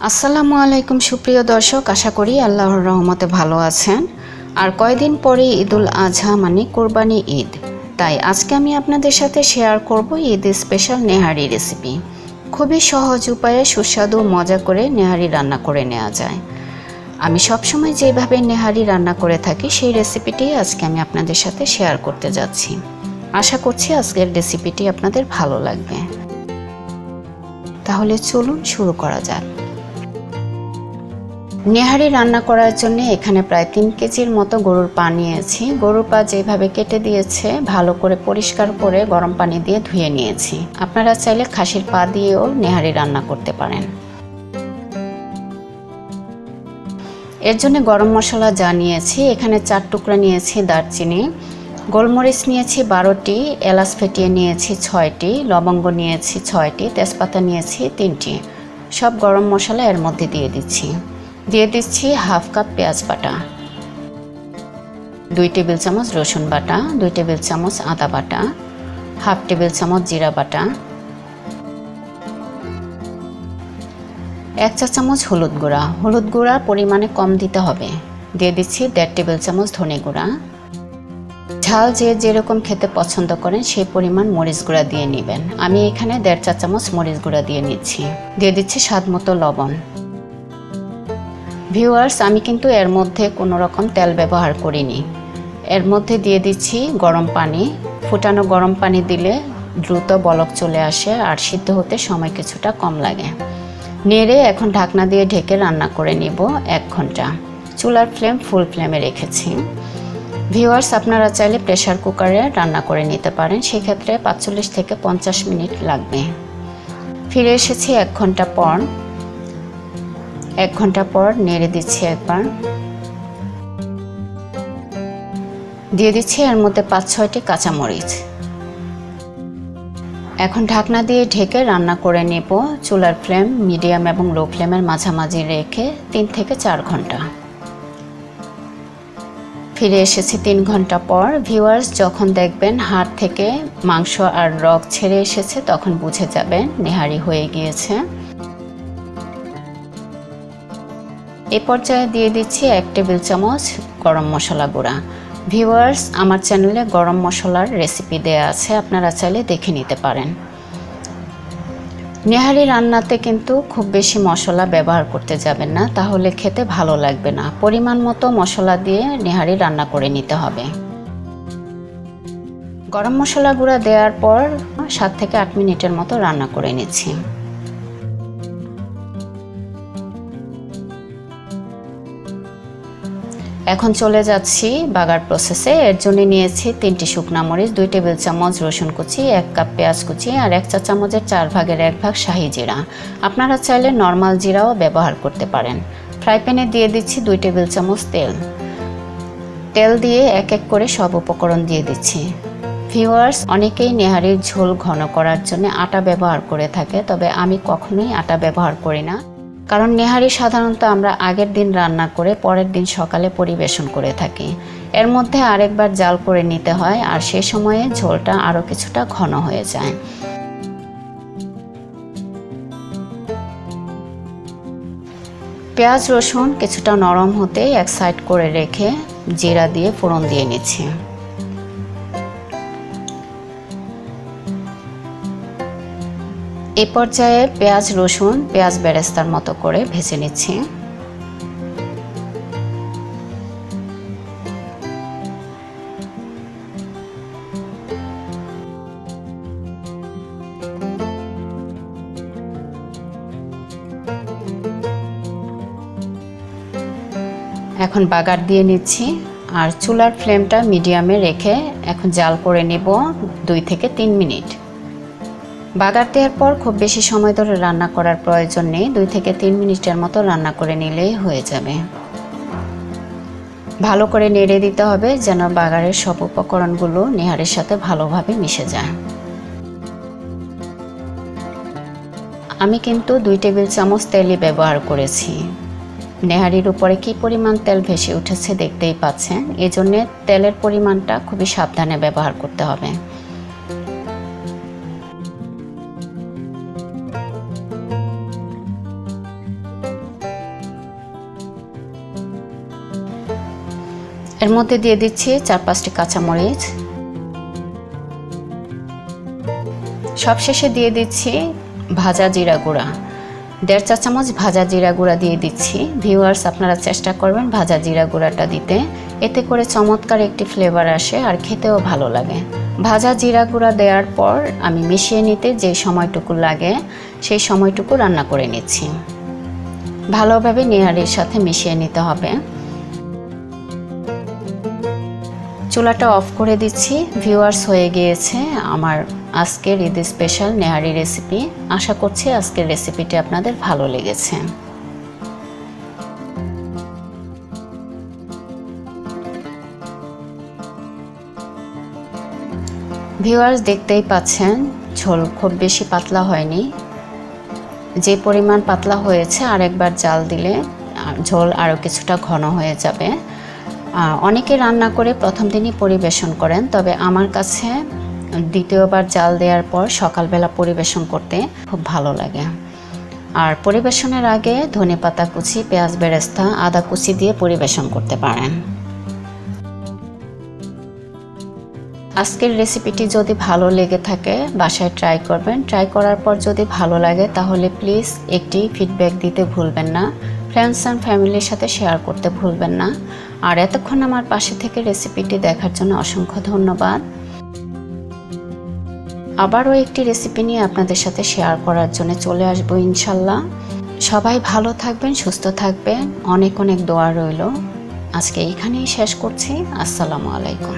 আসসালামু আলাইকুম সুপ্রিয় দর্শক, আশা করি আল্লাহর রহমতে ভালো আছেন। আর কয়দিন পরে ঈদুল আজহা মানে কোরবানি ঈদ, তাই আজকে আমি আপনাদের সাথে শেয়ার করব ঈদ স্পেশাল নেহারি রেসিপি। খুবই সহজ উপায়ে সুস্বাদু মজা করে নেহারি রান্না করে নেওয়া যায়। আমি সবসময় যেভাবে নেহারি রান্না করে থাকি সেই রেসিপিটি আজকে আমি আপনাদের সাথে শেয়ার করতে যাচ্ছি। আশা করছি আজকের রেসিপিটি আপনাদের ভালো লাগবে। তাহলে চলুন শুরু করা যাক। নেহারি রান্না করার জন্য এখানে প্রায় 3 কেজির মতো গরুর পা নিয়েছি। গরুর পা যেভাবে কেটে দিয়েছে ভালো করে পরিষ্কার করে গরম পানি দিয়ে ধুয়ে নিয়েছি। আপনারা চাইলে খাসির পা দিয়েও নেহারি রান্না করতে পারেন। এর জন্য গরম মশলা যা নিয়েছি, এখানে 4 টুকরা নিয়েছি দারচিনি, গোলমরিচ নিয়েছি 12টি, এলাচ ফেটিয়ে নিয়েছি 6টি, লবঙ্গ নিয়েছি 6টি, তেজপাতা নিয়েছি 3টি। সব গরম মশলা এর মধ্যে দিয়ে দিচ্ছি। দিয়ে দিচ্ছি হাফ কাপ পেঁয়াজ বাটা, 2 টেবিল চামচ রসুন বাটা, 2 টেবিল চামচ আদা বাটা, হাফ টেবিল চামচ জিরা বাটা, 1 চা চামচ হলুদ গুঁড়া। হলুদ গুঁড়া পরিমাণে কম দিতে হবে। দিয়ে দিচ্ছি 1.5 টেবিল চামচ ধনে গুঁড়া। ঝাল যে যেরকম খেতে পছন্দ করেন সেই পরিমাণ মরিচ গুঁড়া দিয়ে নেবেন। আমি এখানে 1.5 চা চামচ মরিচ গুঁড়া দিয়ে নিচ্ছি। দিয়ে দিচ্ছি স্বাদ মতো লবণ। ভিউয়ার্স, আমি কিন্তু এর মধ্যে কোনো রকম তেল ব্যবহার করিনি। এর মধ্যে দিয়ে দিচ্ছি গরম পানি। ফুটানো গরম পানি দিলে দ্রুত বলক চলে আসে আর সিদ্ধ হতে সময় কিছুটা কম লাগে। নেড়ে এখন ঢাকনা দিয়ে ঢেকে রান্না করে নিব 1 ঘন্টা। চুলার ফ্লেম ফুল ফ্লেমে রেখেছি। ভিউয়ার্স, আপনারা চাইলে প্রেসার কুকারে রান্না করে নিতে পারেন, সেক্ষেত্রে 45 থেকে 50 মিনিট লাগবে। ফিরে এসেছি 1 ঘন্টা পর। 1 ঘন্টা পর নেড়ে দিচ্ছি একবার। দিয়ে দিচ্ছি এর মধ্যে 5-6টি কাঁচামরিচ। এখন ঢাকনা দিয়ে ঢেকে রান্না করে নেব। চুলার ফ্লেম মিডিয়াম এবং লো ফ্লেমের মাঝামাঝি রেখে 3 থেকে 4 ঘন্টা। ফিরে এসেছি 3 ঘন্টা পর। ভিউয়ার্স, যখন দেখবেন হাড় থেকে মাংস আর রগ ছেড়ে এসেছে তখন বুঝে যাবেন নেহারি হয়ে গিয়েছে। এ পর্যায়ে দিয়ে দিচ্ছি 1 টেবিল চামচ গরম মশলা গুঁড়া। ভিউয়ার্স, আমার চ্যানেলে গরম মশলার রেসিপি দেয়া আছে, আপনারা চাইলে দেখে নিতে পারেন। নেহারি রান্নাতে কিন্তু খুব বেশি মশলা ব্যবহার করতে যাবেন না, তাহলে খেতে ভালো লাগবে না। পরিমাণ মতো মশলা দিয়ে নেহারি রান্না করে নিতে হবে। গরম মশলা গুঁড়া দেওয়ার পর 7 থেকে 8 মিনিটের মতো রান্না করে নিচ্ছি। এখন চলে যাচ্ছি বাগার প্রসেসে। এর জন্য নিয়েছি 3টি শুকনা মরিচ, 2 টেবিল চামচ রসুন কুচি, 1 কাপ পেঁয়াজ কুচি আর 1 চা চামচের 4 ভাগের 1 ভাগ শাহি জিরা। আপনারা চাইলে নর্মাল জিরাও ব্যবহার করতে পারেন। ফ্রাই প্যানে দিয়ে দিচ্ছি 2 টেবিল চামচ তেল। তেল দিয়ে এক এক করে সব উপকরণ দিয়ে দিচ্ছি। ভিউয়ার্স, অনেকেই নেহারির ঝোল ঘন করার জন্য আটা ব্যবহার করে থাকে, তবে আমি কখনোই আটা ব্যবহার করি না, কারণ নেহারি সাধারণত আমরা আগের দিন রান্না করে পরের দিন সকালে পরিবেশন করে থাকি। এর মধ্যে আরেকবার জাল করে নিতে হয় আর সেই সময়ে ঝোলটা আরও কিছুটা ঘন হয়ে যায়। পেঁয়াজ রসুন কিছুটা নরম হতে এক সাইড করে রেখে জিরা দিয়ে ফোড়ন দিয়ে নিচ্ছি। এই পর্যায়ে পেঁয়াজ রসুন পেঁয়াজ বেরেস্তার মতো করে ভেজে নিচ্ছি। এখন বাগার দিয়ে নিচ্ছি আর চুলার ফ্লেমটা মিডিয়ামে রেখে এখন জাল করে নেব 2 থেকে 3 মিনিট। বাগার দেওয়ার পর খুব বেশি সময় ধরে রান্না করার প্রয়োজন নেই, 2 থেকে 3 মিনিটের মতো রান্না করে নিলেই হয়ে যাবে। ভালো করে নেড়ে দিতে হবে যেন বাগারের সব উপকরণগুলো নেহারির সাথে ভালোভাবে মিশে যায়। আমি কিন্তু 2 টেবিল চামচ তেলই ব্যবহার করেছি। নেহারির উপরে কি পরিমাণ তেল ভেসে উঠেছে দেখতেই পাচ্ছেন। এজন্য তেলের পরিমাণটা খুবই সাবধানে ব্যবহার করতে হবে। এর মধ্যে দিয়ে দিচ্ছি 4-5টি কাঁচামরিচ। সবশেষে দিয়ে দিচ্ছি ভাজা জিরা গুঁড়া, 1.5 চা চামচ ভাজা জিরা গুঁড়া দিয়ে দিচ্ছি। ভিউয়ার্স, আপনারা চেষ্টা করবেন ভাজা জিরা গুঁড়াটা দিতে, এতে করে চমৎকার একটি ফ্লেভার আসে আর খেতেও ভালো লাগে। ভাজা জিরা গুঁড়া দেওয়ার পর আমি মিশিয়ে নিতে যে সময়টুকু লাগে সেই সময়টুকু রান্না করে নিচ্ছি। ভালোভাবে নেহারির সাথে মিশিয়ে নিতে হবে। চুলাটা অফ করে দিচ্ছি। ভিউয়ার্স, হয়ে গিয়েছে আমার আজকের ঈদ স্পেশাল নেহারি রেসিপি। আশা করছি আজকের রেসিপিটি আপনাদের ভালো লেগেছে। ভিউয়ার্স, দেখতেই পাচ্ছেন ঝোল খুব বেশি পাতলা হয়নি। যে পরিমাণ পাতলা হয়েছে আরেকবার জাল দিলে ঝোল আরও কিছুটা ঘন হয়ে যাবে। অনেকে রান্না করে প্রথম দিনই পরিবেশন করেন, তবে আমার কাছে দ্বিতীয়বার জাল দেওয়ার পর সকালবেলা পরিবেশন করতে খুব ভালো লাগে। আর পরিবেশনের আগে ধনেপাতা কুচি, পেঁয়াজ বেরেস্তা, আদা কুচি দিয়ে পরিবেশন করতে পারেন। আজকের রেসিপিটি যদি ভালো লেগে থাকে বাসায় ট্রাই করবেন। ট্রাই করার পর যদি ভালো লাগে তাহলে প্লিজ একটি ফিডব্যাক দিতে ভুলবেন না। ফ্রেন্ডস অ্যান্ড ফ্যামিলির সাথে শেয়ার করতে ভুলবেন না। আর এতক্ষণ আমার পাশে থেকে রেসিপিটি দেখার জন্য অসংখ্য ধন্যবাদ। আবারও একটি রেসিপি নিয়ে আপনাদের সাথে শেয়ার করার জন্য চলে আসবো ইনশাল্লাহ। সবাই ভালো থাকবেন, সুস্থ থাকবেন, অনেক অনেক দোয়া রইল। আজকে এইখানেই শেষ করছি। আসসালামু আলাইকুম।